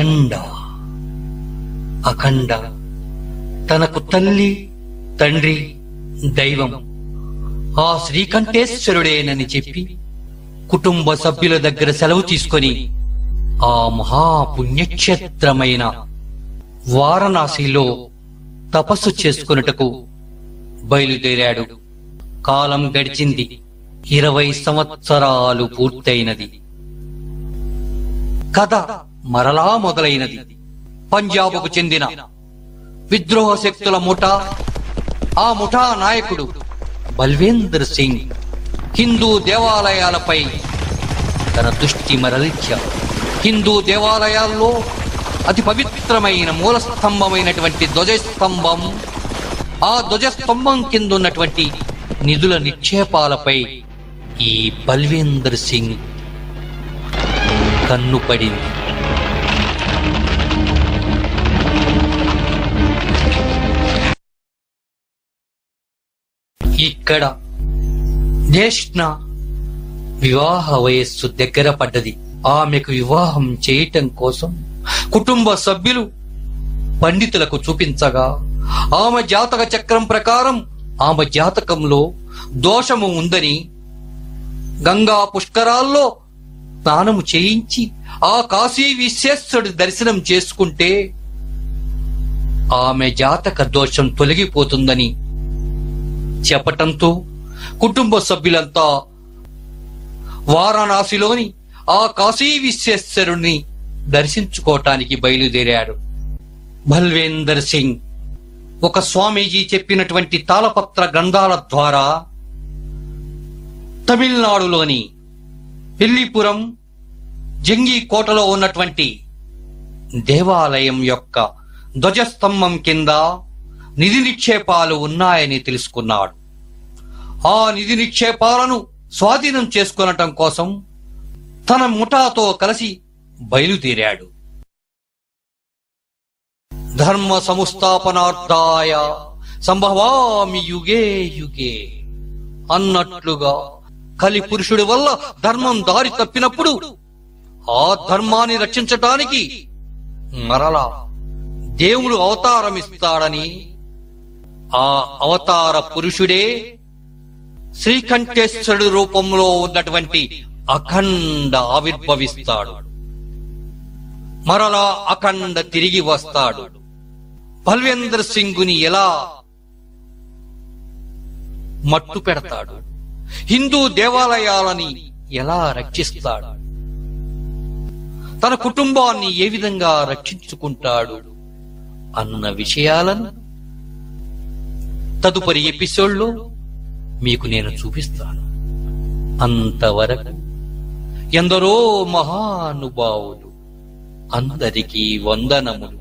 అఖండ అఖండ తనకు తల్లి తండ్రి దైవం ఆ శ్రీకంఠేశ్వరుడేనని చెప్పి కుటుంబ సభ్యుల దగ్గర సెలవు తీసుకొని ఆ మహాపుణ్యక్షేత్రమైన వారణాసిలో తపస్సు చేసుకొనుటకు బయలుదేరాడు. కాలం గడిచింది. 20 సంవత్సరాలు పూర్తయినది. కథ మరలా మొదలైనది. పంజాబుకు చెందిన విద్రోహ శక్తుల ముఠా, ఆ ముఠా నాయకుడు బల్వేంద్ర సింగ్ హిందూ దేవాలయాలపై తన దృష్టి మరల్చాడు. హిందూ దేవాలయాల్లో అతి పవిత్రమైన మూలస్తంభమైనటువంటి ధ్వజస్తంభం, ఆ ధ్వజస్తంభం కింద ఉన్నటువంటి నిధుల నిక్షేపాలపై ఈ బల్వేంద్ర సింగ్ కన్ను పడింది. ఇక్కడ జ్యేష్ఠ వివాహ వయస్సు దగ్గర పడ్డది. ఆమెకు వివాహం చేయటం కోసం కుటుంబ సభ్యులు పండితులకు చూపించగా ఆమె జాతక చక్రం ప్రకారం ఆమె జాతకంలో దోషము ఉందని గంగా పుష్కరాల్లో స్నానము చేయించి ఆ కాశీ విశ్వేశ్వరుడి దర్శనం చేసుకుంటే ఆమె జాతక దోషం తొలగిపోతుందని చెప్పటంతో కుటుంబ సభ్యులంతా వారణాసిలోని ఆ కాశీ విశ్వేశ్వరుణ్ణి దర్శించుకోవటానికి బయలుదేరాడు. బల్వేందర్ సింగ్ ఒక స్వామీజీ చెప్పినటువంటి తాళపత్ర గ్రంథాల ద్వారా తమిళనాడులోని పెళ్లిపురం జంగి కోటలో ఉన్నటువంటి దేవాలయం యొక్క ధ్వజస్తంభం కింద నిధి నిక్షేపాలు ఉన్నాయని తెలుసుకున్నాడు. ఆ నిధి నిక్షేపాలను స్వాధీనం చేసుకొనటం కోసం తన ముఠాతో కలిసి బయలుదేరాడు. ధర్మ సంస్థాపనార్థాయ సంభవామి యుగే యుగే అన్నట్లుగా కలి పురుషుడి వల్ల ధర్మం దారి తప్పినప్పుడు ఆ ధర్మాన్ని రక్షించటానికి మరలా దేవుడు అవతారమిస్తాడని ఆ అవతార పురుషుడే శ్రీకంఠేశ్వరుడు రూపంలో ఉన్నటువంటి అఖండ ఆవిర్భవిస్తాడు. మరలా అఖండ తిరిగి వస్తాడు. బల్వేంద్ర సింగుని ఎలా మట్టు పెడతాడు, హిందూ దేవాలయాలని ఎలా రక్షిస్తాడు, తన కుటుంబాన్ని ఏ విధంగా రక్షించుకుంటాడు అన్న విషయాలను తదుపరి ఎపిసోడ్లో మీకు నేను చూపిస్తాను. అంతవరకు ఎందరో మహానుభావులు, అందరికీ వందనములు.